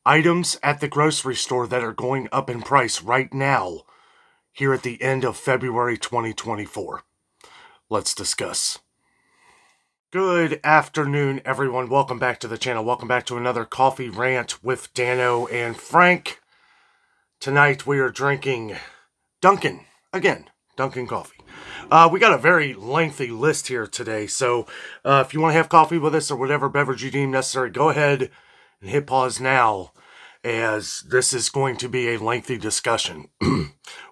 Items at the grocery store that are going up in price right now, here at the end of February 2024. Let's discuss. Good afternoon, everyone. Welcome back to the channel. Welcome back to another coffee rant with Dano and Frank. Tonight we are drinking Dunkin'. Again, Dunkin' coffee. We got a very lengthy list here today, so if you want to have coffee with us or whatever beverage you deem necessary, go ahead and hit pause now, as this is going to be a lengthy discussion.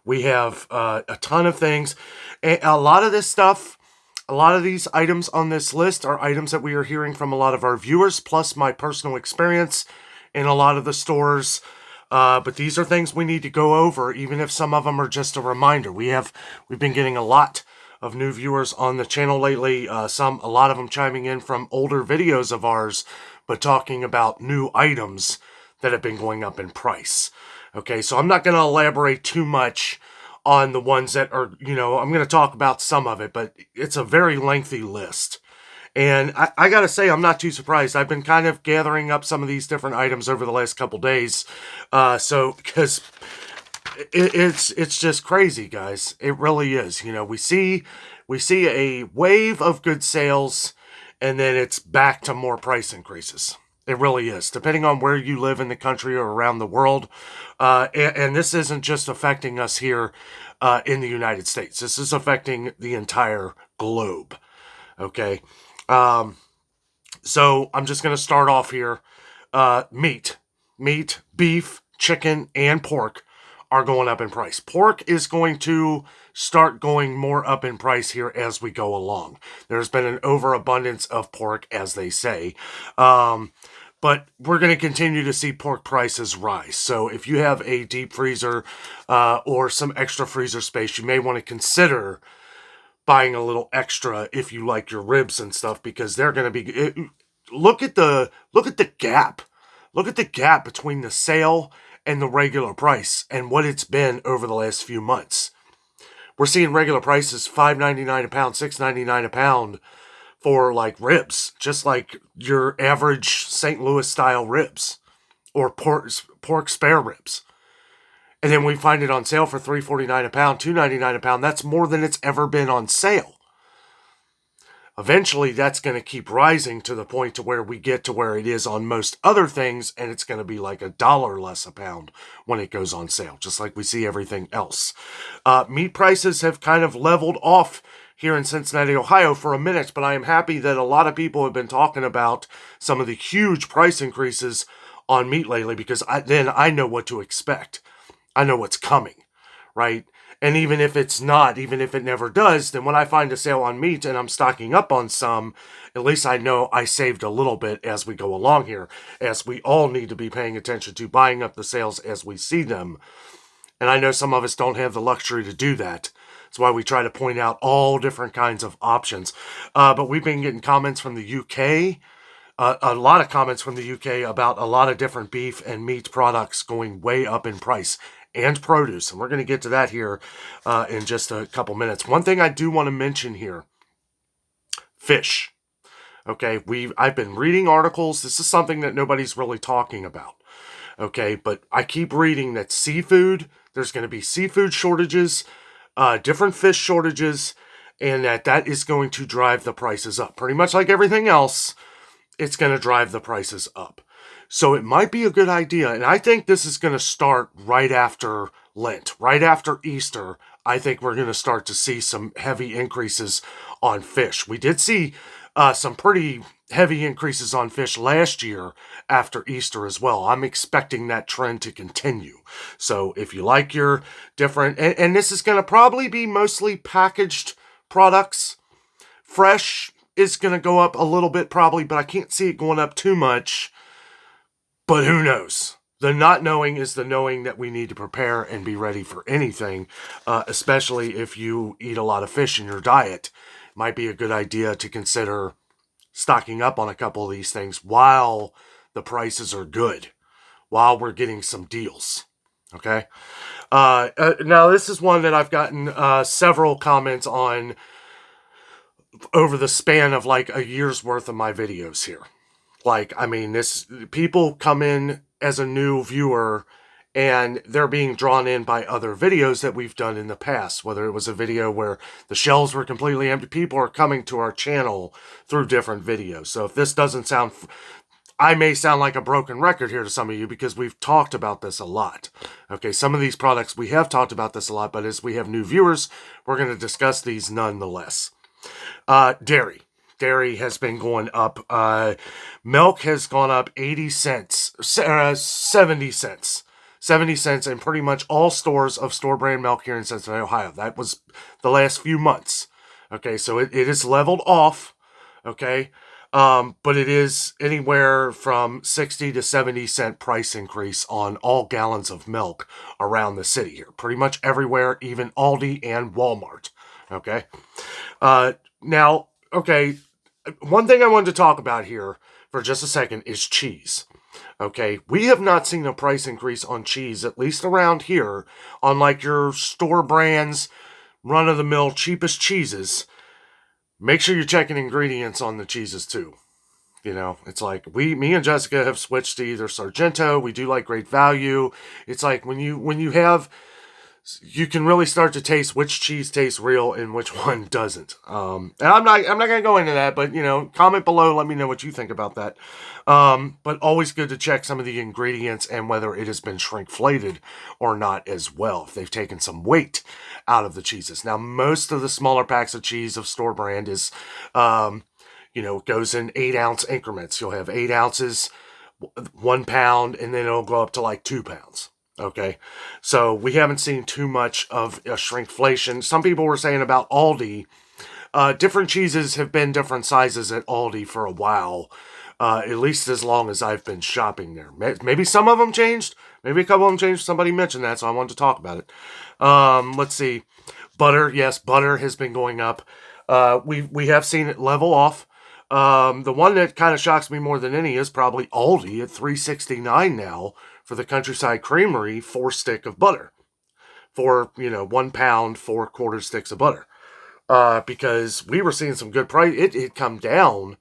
We have a ton of things. A lot of this stuff, a lot of these items on this list are items that we are hearing from a lot of our viewers, plus my personal experience in a lot of the stores. But these are things we need to go over, even if some of them are just a reminder. We've been getting a lot of new viewers on the channel lately. A lot of them chiming in from older videos of ours, but talking about new items that have been going up in price. Okay, so I'm not going to elaborate too much on the ones that are, I'm going to talk about some of it, but it's a very lengthy list. And I got to say, I'm not too surprised. I've been kind of gathering up some of these different items over the last couple days. Because it's just crazy, guys. It really is. We see a wave of good sales, and then it's back to more price increases. It really is, depending on where you live in the country or around the world. And this isn't just affecting us here in the United States. This is affecting the entire globe. Okay. So I'm just going to start off here. Meat, beef, chicken, and pork are going up in price. Pork is going to start going more up in price here as we go along. There's been an overabundance of pork, as they say. But we're going to continue to see pork prices rise. So if you have a deep freezer or some extra freezer space, you may want to consider buying a little extra if you like your ribs and stuff, because they're going to be... Look at the gap. Look at the gap between the sale and the regular price and what it's been over the last few months. We're seeing regular prices $5.99 a pound, $6.99 a pound for like ribs, just like your average St. Louis style ribs or pork spare ribs. And then we find it on sale for $3.49 a pound, $2.99 a pound. That's more than it's ever been on sale. Eventually, that's going to keep rising to the point to where we get to where it is on most other things, and it's going to be like $1 less a pound when it goes on sale, just like we see everything else. Meat prices have kind of leveled off here in Cincinnati, Ohio for a minute, but I am happy that a lot of people have been talking about some of the huge price increases on meat lately, because then I know what to expect. I know what's coming, right? And even if it's not, even if it never does, then when I find a sale on meat and I'm stocking up on some, at least I know I saved a little bit as we go along here, as we all need to be paying attention to buying up the sales as we see them. And I know some of us don't have the luxury to do that. That's why we try to point out all different kinds of options. But we've been getting comments from the UK, a lot of comments from the UK about a lot of different beef and meat products going way up in price, and produce. And we're going to get to that here in just a couple minutes. One thing I do want to mention here, fish. Okay, I've been reading articles. This is something that nobody's really talking about. Okay, but I keep reading that there's going to be seafood shortages, different fish shortages, and that is going to drive the prices up. Pretty much like everything else, it's going to drive the prices up. So it might be a good idea, and I think this is going to start right after Lent, right after Easter. I think we're going to start to see some heavy increases on fish. We did see some pretty heavy increases on fish last year after Easter as well. I'm expecting that trend to continue. So if you like your different, and this is going to probably be mostly packaged products, fresh is going to go up a little bit probably, but I can't see it going up too much. But who knows? The not knowing is the knowing that we need to prepare and be ready for anything, especially if you eat a lot of fish in your diet. It might be a good idea to consider stocking up on a couple of these things while the prices are good, while we're getting some deals. Okay? Now, this is one that I've gotten several comments on over the span of like a year's worth of my videos here. Like, I mean, people come in as a new viewer and they're being drawn in by other videos that we've done in the past, whether it was a video where the shelves were completely empty. People are coming to our channel through different videos. So if this doesn't sound, I may sound like a broken record here to some of you because we've talked about this a lot. Okay, some of these products, we have talked about this a lot, but as we have new viewers, we're going to discuss these nonetheless. Dairy. Dairy has been going up. Milk has gone up 80 cents, 70 cents. 70 cents in pretty much all stores of store brand milk here in Cincinnati, Ohio. That was the last few months. Okay, so it is leveled off. Okay, but it is anywhere from 60 to 70 cent price increase on all gallons of milk around the city here. Pretty much everywhere, even Aldi and Walmart. Okay, now, okay, one thing I wanted to talk about here for just a second is cheese. Okay, we have not seen a price increase on cheese, at least around here, on like your store brands, run-of-the-mill, cheapest cheeses. Make sure you're checking ingredients on the cheeses too. You know, it's like me and Jessica have switched to either Sargento. We do like Great Value. It's like when you have, you can really start to taste which cheese tastes real and which one doesn't. And I'm not gonna go into that, but you know, comment below, let me know what you think about that. But always good to check some of the ingredients and whether it has been shrinkflated or not as well, if they've taken some weight out of the cheeses. Now, most of the smaller packs of cheese of store brand is, you know, goes in 8-ounce increments. You'll have 8 ounces, 1 pound, and then it'll go up to like 2 pounds. Okay, so we haven't seen too much of a shrinkflation. Some people were saying about Aldi, different cheeses have been different sizes at Aldi for a while, at least as long as I've been shopping there. Maybe some of them changed, maybe a couple of them changed. Somebody mentioned that, so I wanted to talk about it. Let's see, butter. Yes, butter has been going up. We have seen it level off. The one that kind of shocks me more than any is probably Aldi at $3.69 now for the Countryside Creamery 4-stick of butter. For, you know, 1 pound, 4-quarter sticks of butter. Because we were seeing some good price. It had come down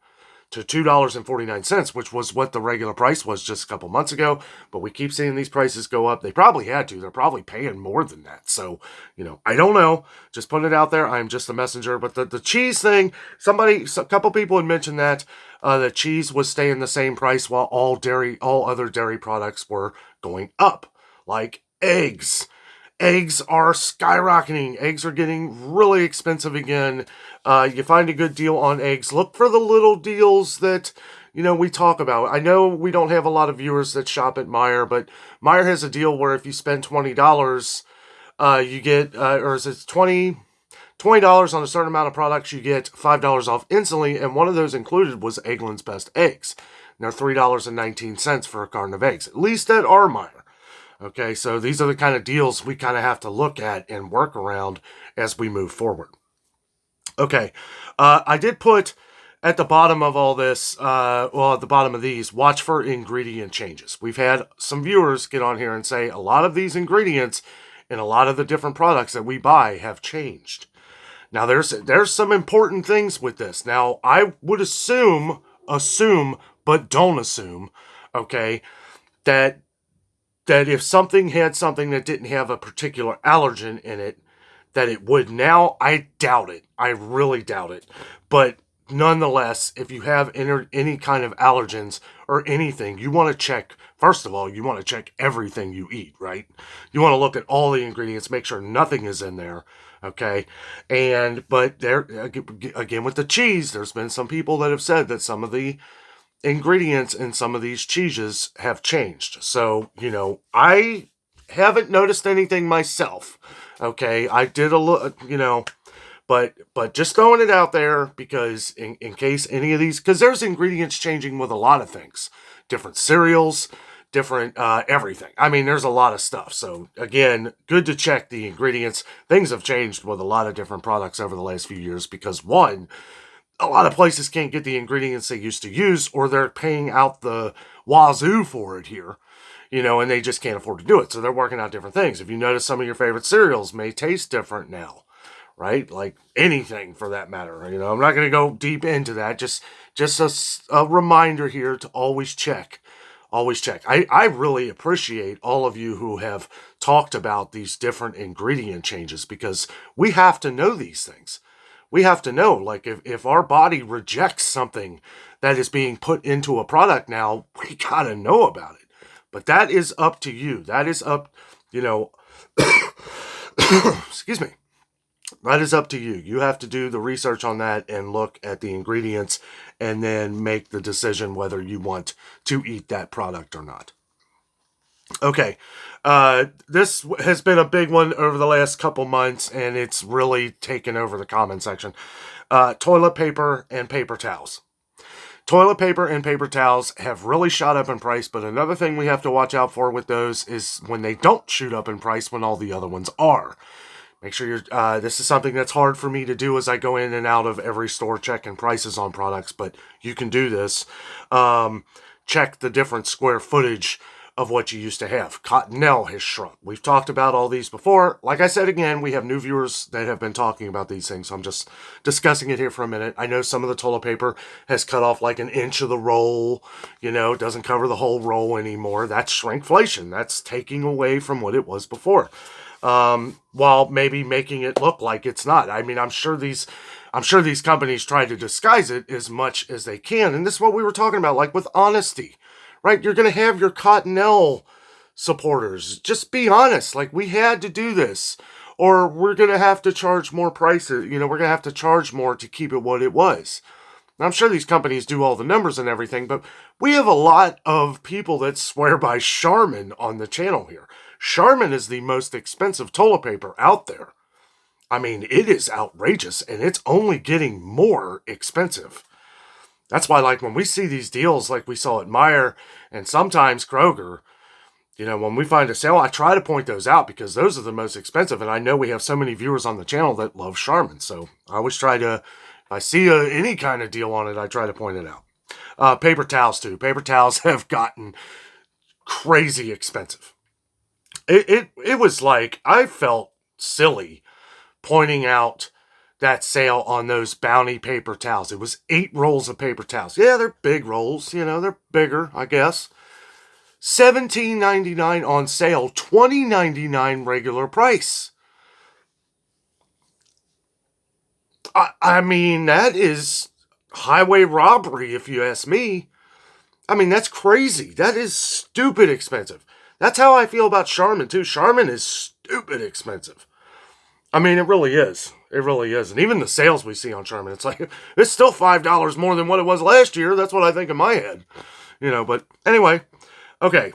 to $2.49, which was what the regular price was just a couple months ago. But we keep seeing these prices go up. They probably had to. They're probably paying more than that. So, you know, I don't know. Just putting it out there. I'm just a messenger. But the cheese thing, a couple people had mentioned that the cheese was staying the same price while all other dairy products were going up. Like eggs. Eggs are skyrocketing. Eggs are getting really expensive again. You find a good deal on eggs. Look for the little deals that, you know, we talk about. I know we don't have a lot of viewers that shop at Meijer, but Meijer has a deal where if you spend $20, you get, or is it $20 on a certain amount of products, you get $5 off instantly, and one of those included was Eggland's Best Eggs. And they're $3.19 for a carton of eggs, at least at our Meijer. Okay, so these are the kind of deals we kind of have to look at and work around as we move forward. Okay, I did put at the bottom of all this, at the bottom of these, watch for ingredient changes. We've had some viewers get on here and say a lot of these ingredients and a lot of the different products that we buy have changed. Now, there's some important things with this. Now, I would assume, but don't assume, okay, that if something had something that didn't have a particular allergen in it, that it would now. I doubt it. I really doubt it. But nonetheless, if you have any kind of allergens or anything, you want to check, first of all, you want to check everything you eat, right? You want to look at all the ingredients, make sure nothing is in there, okay? But there, again, with the cheese, there's been some people that have said that some of the ingredients in some of these cheeses have changed. So, you know, I haven't noticed anything myself. Okay, I did a look, you know, but just throwing it out there because in case any of these, because there's ingredients changing with a lot of things, different cereals, different everything. I mean, there's a lot of stuff. So again, good to check the ingredients. Things have changed with a lot of different products over the last few years because one, a lot of places can't get the ingredients they used to use, or they're paying out the wazoo for it here, you know, and they just can't afford to do it. So they're working out different things. If you notice, some of your favorite cereals may taste different now, right? Like anything for that matter. You know, I'm not going to go deep into that. Just a reminder here to always check Always check. I really appreciate all of you who have talked about these different ingredient changes, because we have to know these things. We have to know, like, if our body rejects something that is being put into a product now, we gotta know about it. But that is up to you. That is up, you know, excuse me. That is up to you. You have to do the research on that and look at the ingredients and then make the decision whether you want to eat that product or not. Okay, this has been a big one over the last couple months, and it's really taken over the comment section. Toilet paper and paper towels. Toilet paper and paper towels have really shot up in price, but another thing we have to watch out for with those is when they don't shoot up in price when all the other ones are. Make sure you're, this is something that's hard for me to do as I go in and out of every store checking prices on products, but you can do this. Check the different square footage of what you used to have. Cottonelle has shrunk. We've talked about all these before. Like I said, again, we have new viewers that have been talking about these things, so I'm just discussing it here for a minute. I know some of the toilet paper has cut off like an inch of the roll, you know, it doesn't cover the whole roll anymore. That's shrinkflation. That's taking away from what it was before. While maybe making it look like it's not. I mean, I'm sure these companies try to disguise it as much as they can. And this is what we were talking about, like with honesty, right? You're going to have your Cottonelle supporters. Just be honest. Like, we had to do this, or we're going to have to charge more prices. You know, we're going to have to charge more to keep it what it was. Now, I'm sure these companies do all the numbers and everything, but we have a lot of people that swear by Charmin on the channel here. Charmin is the most expensive toilet paper out there. I mean, it is outrageous, and it's only getting more expensive. That's why, like, when we see these deals like we saw at Meijer and sometimes Kroger, you know, when we find a sale, I try to point those out because those are the most expensive, and I know we have so many viewers on the channel that love Charmin, so I always try to, if I see any kind of deal on it, I try to point it out. Paper towels, too. Paper towels have gotten crazy expensive. It was like, I felt silly pointing out that sale on those Bounty paper towels. It was 8 rolls of paper towels. Yeah, they're big rolls. You know, they're bigger, I guess. $17.99 on sale, $20.99 regular price. I mean, that is highway robbery, if you ask me. I mean, that's crazy. That is stupid expensive. That's how I feel about Charmin, too. Charmin is stupid expensive. I mean, it really is. It really is. And even the sales we see on Charmin, it's like, it's still $5 more than what it was last year. That's what I think in my head. You know, but anyway. Okay.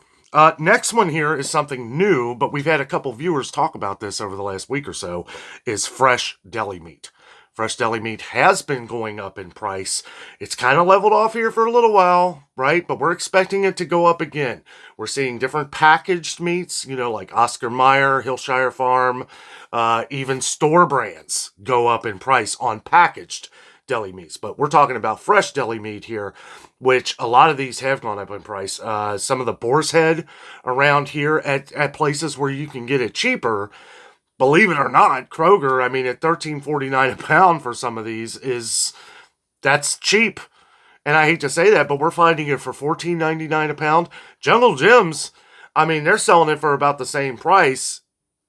Next one here is something new, but we've had a couple viewers talk about this over the last week or so, is fresh deli meat. Fresh deli meat has been going up in price. It's kind of leveled off here for a little while, right? But we're expecting it to go up again. We're seeing different packaged meats, you know, like Oscar Mayer, Hillshire Farm, even store brands go up in price on packaged deli meats. But we're talking about fresh deli meat here, which a lot of these have gone up in price. Some of the boar's head around here at places where you can get it cheaper, believe it or not, Kroger, I mean, at $13.49 a pound for some of these that's cheap. And I hate to say that, but we're finding it for $14.99 a pound. Jungle Gyms, I mean, they're selling it for about the same price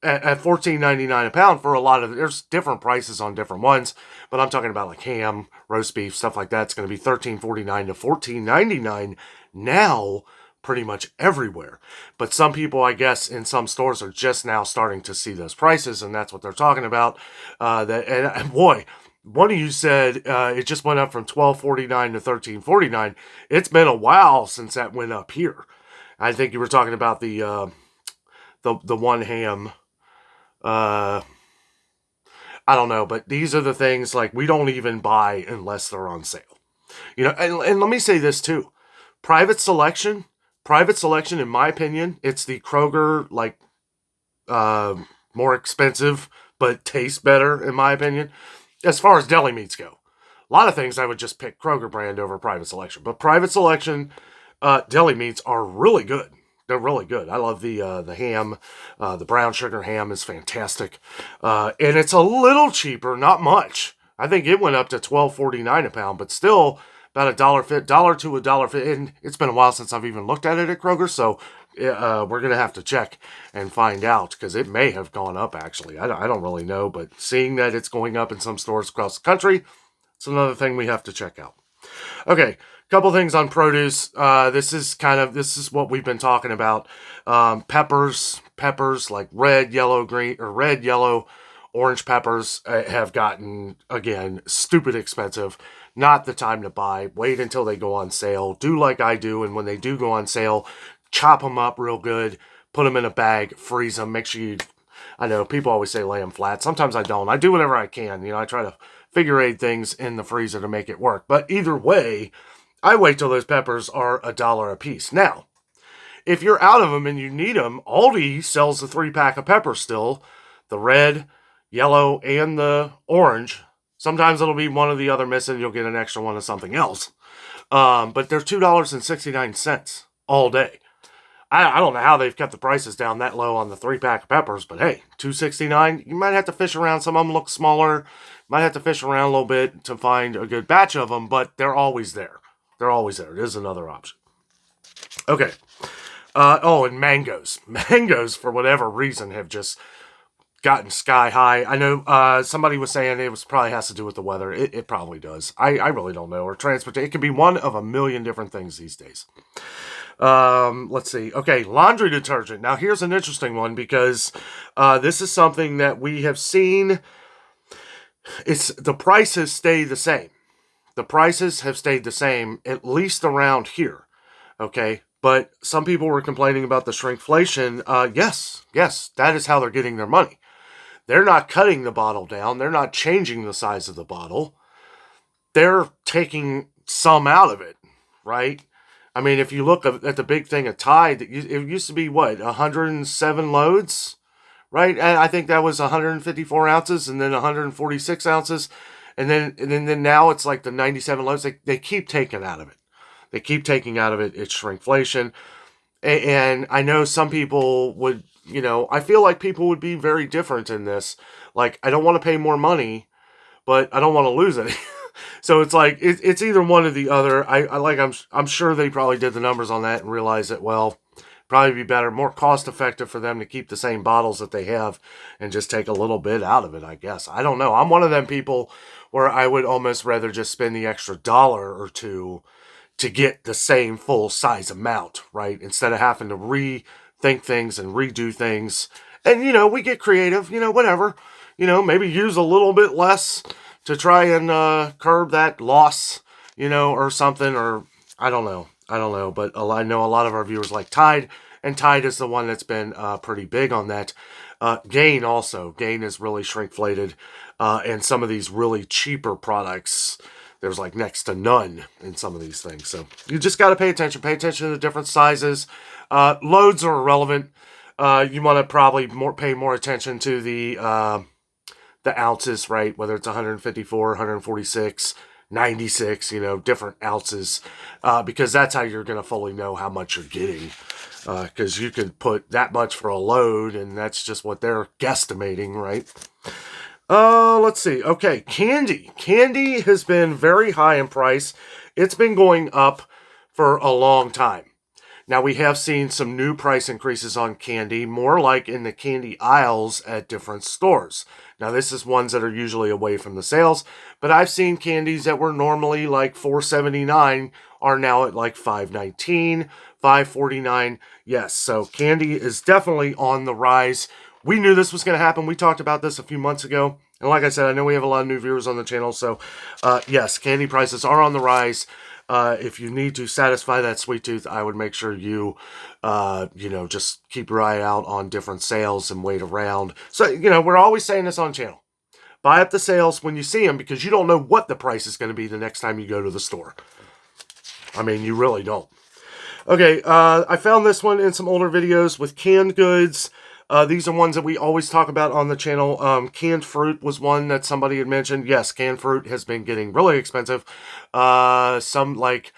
at $14.99 a pound for a lot of, there's different prices on different ones, but I'm talking about like ham, roast beef, stuff like that. It's going to be $13.49 to $14.99 now, pretty much everywhere. But some people, I guess, in some stores are just now starting to see those prices, and that's what they're talking about. And boy, one of you said it just went up from $12.49 to $13.49. It's been a while since that went up here. I think you were talking about the one ham. I don't know, but these are the things, like, we don't even buy unless they're on sale. You know, and let me say this too. Private selection, in my opinion, it's the Kroger, like, more expensive, but tastes better, in my opinion, as far as deli meats go. A lot of things I would just pick Kroger brand over private selection, but private selection deli meats are really good. They're really good. I love the ham. The brown sugar ham is fantastic. And it's a little cheaper, not much. I think it went up to $12.49 a pound, but still about $1 to $1.50. And it's been a while since I've even looked at it at Kroger, so we're going to have to check and find out, because it may have gone up, actually. I don't really know, but seeing that it's going up in some stores across the country, it's another thing we have to check out. Okay, couple things on produce. This is what we've been talking about. Peppers like red, yellow, green, or red, yellow, orange peppers have gotten, again, stupid expensive. Not the time to buy. Wait until they go on sale. Do like I do, and when they do go on sale, chop them up real good, put them in a bag, freeze them. Make sure you, I know people always say lay them flat. Sometimes I don't. I do whatever I can. I try to figure eight things in the freezer to make it work. But either way, I wait till those peppers are $1 a piece. Now, if you're out of them and you need them, Aldi sells the 3-pack of peppers still. The red, yellow, and the orange. Sometimes it'll be one or the other missing. You'll get an extra one of something else. But they're $2.69 all day. I don't know how they've kept the prices down that low on the 3-pack of peppers, but hey, $2.69. You might have to fish around. Some of them look smaller. Might have to fish around a little bit to find a good batch of them, but they're always there. They're always there. It is another option. Okay. And mangoes. Mangoes, for whatever reason, have just gotten sky high. I know somebody was saying it probably has to do with the weather. It probably does. I really don't know. Or transportation. It could be one of a million different things these days. Let's see. Okay, laundry detergent. Now, here's an interesting one, because this is something that we have seen. The prices stay the same. The prices have stayed the same, at least around here. Okay, but some people were complaining about the shrinkflation. Yes, that is how they're getting their money. They're not cutting the bottle down. They're not changing the size of the bottle. They're taking some out of it, right? I mean, if you look at the big thing of Tide, it used to be, 107 loads, right? And I think that was 154 ounces and then 146 ounces. And then now it's like the 97 loads. They keep taking out of it. They keep taking out of it. It's shrinkflation. And I know some people would, I feel like people would be very different in this. Like, I don't want to pay more money, but I don't want to lose it. So it's like, it's either one or the other. I'm sure they probably did the numbers on that and realized that, probably be better, more cost effective for them to keep the same bottles that they have and just take a little bit out of it, I guess. I don't know. I'm one of them people where I would almost rather just spend the extra $1 or $2 to get the same full size amount, right? Instead of having to rethink things and redo things. And, we get creative, whatever. Maybe use a little bit less to try and curb that loss, or something, or I don't know. But I know a lot of our viewers like Tide, and Tide is the one that's been pretty big on that. Gain also. Gain is really shrinkflated, and some of these really cheaper products, there's like next to none in some of these things. So you just got to pay attention. Pay attention to the different sizes. Loads are irrelevant. You want to probably pay more attention to the ounces, right? Whether it's 154, 146, 96, different ounces, because that's how you're going to fully know how much you're getting, because you can put that much for a load, and that's just what they're guesstimating, right? Let's see. Okay, candy. Candy has been very high in price. It's been going up for a long time. Now, we have seen some new price increases on candy, more like in the candy aisles at different stores. Now, this is ones that are usually away from the sales, but I've seen candies that were normally like $4.79 are now at like $5.19, $5.49. Yes, so candy is definitely on the rise. We knew this was going to happen. We talked about this a few months ago. And like I said, I know we have a lot of new viewers on the channel. So, yes, candy prices are on the rise. If you need to satisfy that sweet tooth, I would make sure you, just keep your eye out on different sales and wait around. So, we're always saying this on channel. Buy up the sales when you see them, because you don't know what the price is going to be the next time you go to the store. I mean, you really don't. Okay, I found this one in some older videos with canned goods. These are ones that we always talk about on the channel. Canned fruit was one that somebody had mentioned. Yes, canned fruit has been getting really expensive. Some like,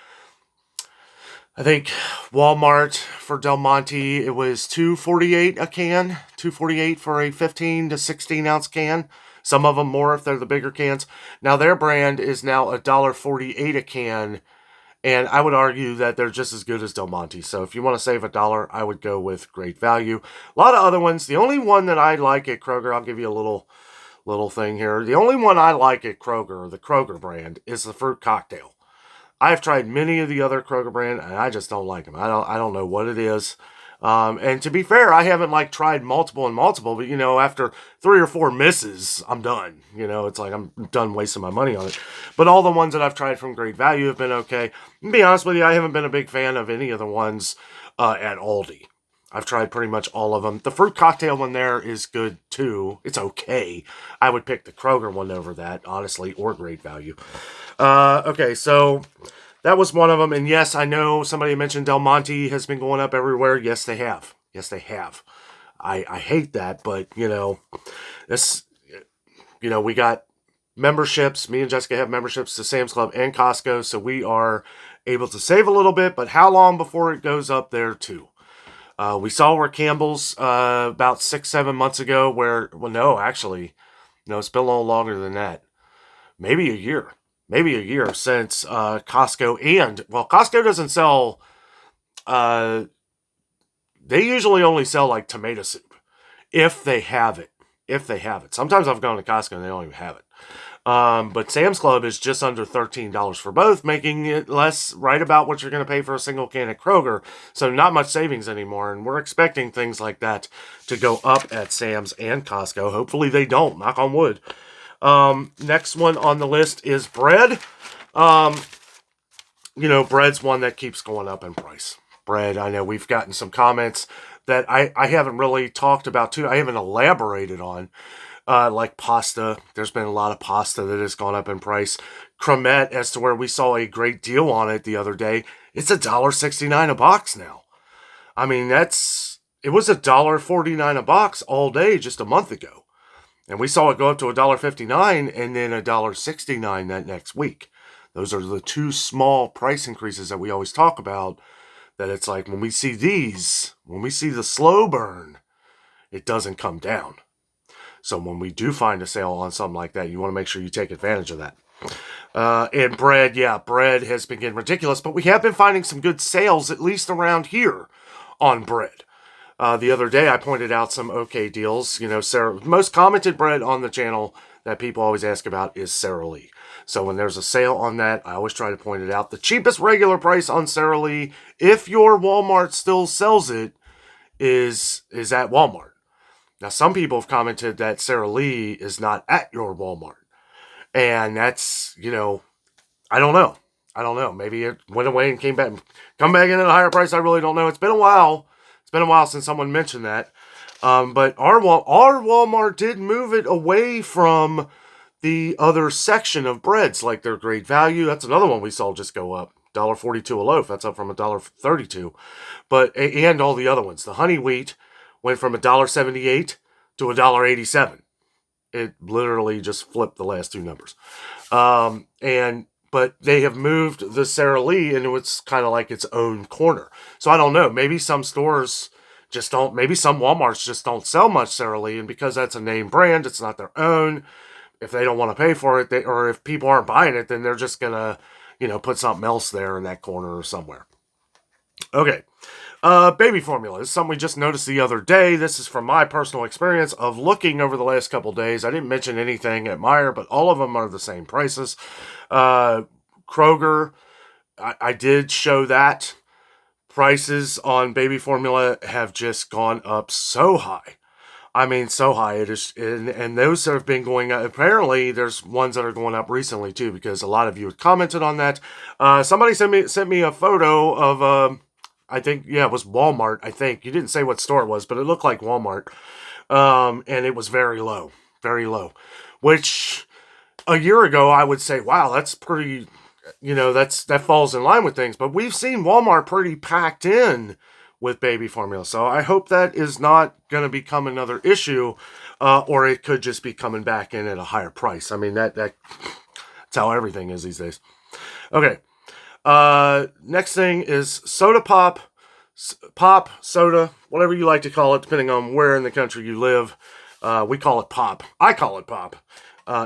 I think Walmart for Del Monte, it was $2.48 a can. $2.48 for a 15 to 16 ounce can. Some of them more if they're the bigger cans. Now their brand is now $1.48 a can, and I would argue that they're just as good as Del Monte. So if you want to save $1, I would go with Great Value. A lot of other ones. The only one that I like at Kroger, I'll give you a little thing here. The only one I like at Kroger, the Kroger brand, is the fruit cocktail. I've tried many of the other Kroger brand, and I just don't like them. I don't know what it is. And to be fair, I haven't tried multiple, but after 3 or 4 misses, I'm done. It's like I'm done wasting my money on it. But all the ones that I've tried from Great Value have been okay. To be honest with you, I haven't been a big fan of any of the ones at Aldi. I've tried pretty much all of them. The fruit cocktail one there is good too. It's okay. I would pick the Kroger one over that, honestly, or Great Value. Okay, so that was one of them. And yes, I know somebody mentioned Del Monte has been going up everywhere. Yes, they have. Yes, they have. I hate that, but this, we got memberships. Me and Jessica have memberships to Sam's Club and Costco, so we are able to save a little bit. But how long before it goes up there too? We saw where Campbell's about 6-7 months ago. No, it's been a little longer than that. Maybe a year since Costco Costco doesn't sell. They usually only sell tomato soup if they have it. Sometimes I've gone to Costco and they don't even have it. But Sam's Club is just under $13 for both, making it less right about what you're going to pay for a single can at Kroger. So not much savings anymore. And we're expecting things like that to go up at Sam's and Costco. Hopefully they don't, knock on wood. Next one on the list is bread. Bread's one that keeps going up in price. Bread, I know we've gotten some comments that I haven't really talked about too. I haven't elaborated on. Like pasta. There's been a lot of pasta that has gone up in price. Cremette, as to where we saw a great deal on it the other day, it's $1.69 a box now. I mean, it was $1.49 a box all day just a month ago. And we saw it go up to $1.59 and then $1.69 that next week. Those are the 2 small price increases that we always talk about. That it's like when we see the slow burn, it doesn't come down. So when we do find a sale on something like that, you want to make sure you take advantage of that. And bread has been getting ridiculous, but we have been finding some good sales, at least around here, on bread. The other day I pointed out some okay deals. Most commented bread on the channel that people always ask about is Sara Lee. So when there's a sale on that, I always try to point it out. The cheapest regular price on Sara Lee, if your Walmart still sells it, is at Walmart. Now, some people have commented that Sara Lee is not at your Walmart. And that's, I don't know. Maybe it went away and come back in at a higher price. I really don't know. It's been a while. It's been a while since someone mentioned that. But our Walmart did move it away from the other section of breads, like their Great Value. That's another one we saw just go up. $1.42 a loaf. That's up from $1.32. And all the other ones. The honey wheat went from $1.78 to $1.87. It literally just flipped the last 2 numbers. But they have moved the Sara Lee into it's kind of like its own corner. So I don't know. Maybe some stores just don't. Maybe some Walmarts just don't sell much Sara Lee, and because that's a name brand, it's not their own. If they don't want to pay for it, or if people aren't buying it, then they're just gonna, put something else there in that corner or somewhere. Okay. Baby formula is something we just noticed the other day. This is from my personal experience of looking over the last couple days. I didn't mention anything at Meijer, but all of them are the same prices. Kroger, I did show that prices on baby formula have just gone up so high. I mean, so high. It is, and those have been going up. Apparently, there's ones that are going up recently too, because a lot of you had commented on that. Somebody sent me a photo of I think, it was Walmart, I think. You didn't say what store it was, but it looked like Walmart. And it was very low. Which, a year ago, I would say, wow, that's pretty, that falls in line with things. But we've seen Walmart pretty packed in with baby formula. So I hope that is not going to become another issue, or it could just be coming back in at a higher price. I mean, that's how everything is these days. Okay. Next thing is soda pop, soda, whatever you like to call it, depending on where in the country you live. We call it pop. I call it pop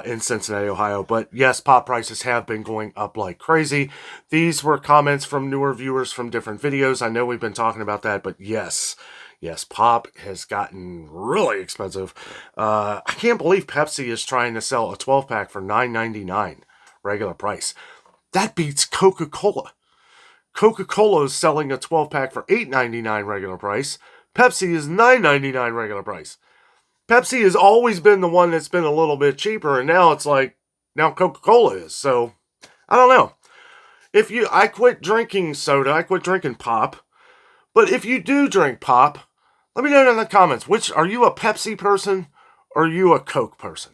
in Cincinnati, Ohio. But yes, pop prices have been going up like crazy. These were comments from newer viewers from different videos. I know we've been talking about that, but yes, pop has gotten really expensive. I can't believe Pepsi is trying to sell a 12-pack for $9.99 regular price. That beats Coca-Cola. Coca-Cola is selling a 12-pack for $8.99 regular price. Pepsi is $9.99 regular price. Pepsi has always been the one that's been a little bit cheaper, and now it's like, now Coca-Cola is. So, I don't know. I quit drinking soda, I quit drinking pop. But if you do drink pop, let me know in the comments, are you a Pepsi person or are you a Coke person?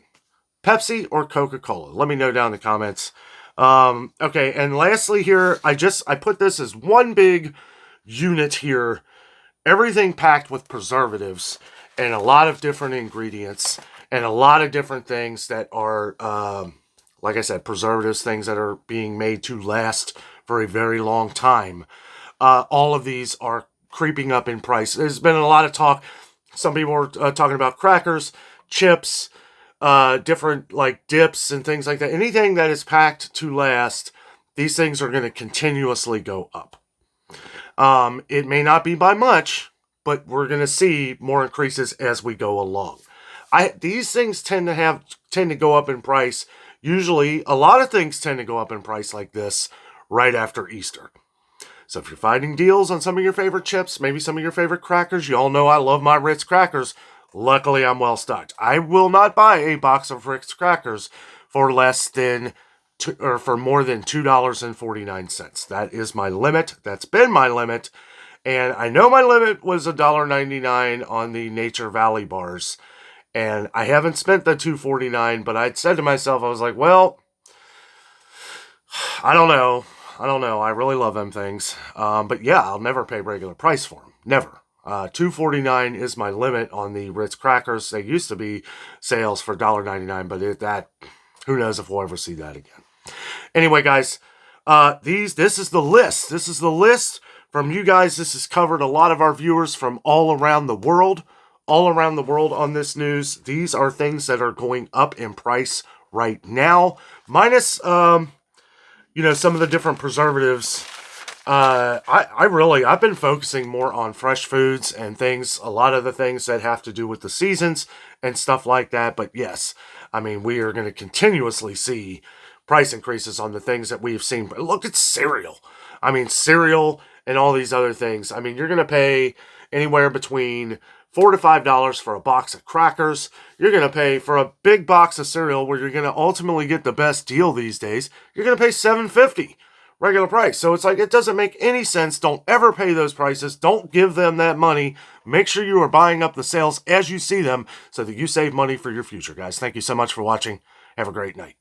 Pepsi or Coca-Cola? Let me know down in the comments. Okay, and lastly here, I put this as one big unit here. Everything packed with preservatives and a lot of different ingredients and a lot of different things that are, like I said, preservatives, things that are being made to last for a very long time. All of these are creeping up in price. There's been a lot of talk. Some people were talking about crackers, chips, different like dips and things like that. Anything that is packed to last, these things are going to continuously go up. It may not be by much, but we're going to see more increases as we go along. These things tend to go up in price. Usually, a lot of things tend to go up in price like this right after Easter. So if you're finding deals on some of your favorite chips, maybe some of your favorite crackers, you all know I love my Ritz crackers. Luckily, I'm well stocked. I will not buy a box of Ritz crackers for for more than $2.49. That is my limit. That's been my limit. And I know my limit was $1.99 on the Nature Valley bars. And I haven't spent the $2.49, but I'd said to myself, I was like, well, I don't know. I really love them things. But yeah, I'll never pay regular price for them. Never. $2.49 is my limit on the Ritz crackers. They used to be sales for $1.99, but who knows if we'll ever see that again. Anyway, guys, this is the list. This is the list from you guys. This has covered a lot of our viewers from all around the world. All around the world on this news. These are things that are going up in price right now. Minus, some of the different preservatives. I've been focusing more on fresh foods and things, a lot of the things that have to do with the seasons and stuff like that. But yes, I mean, we are going to continuously see price increases on the things that we've seen. But look at cereal. I mean, cereal and all these other things. I mean, you're going to pay anywhere between $4 to $5 for a box of crackers. You're going to pay for a big box of cereal where you're going to ultimately get the best deal these days. You're going to pay $7.50 regular price. So it's like, it doesn't make any sense. Don't ever pay those prices. Don't give them that money. Make sure you are buying up the sales as you see them so that you save money for your future, guys. Thank you so much for watching. Have a great night.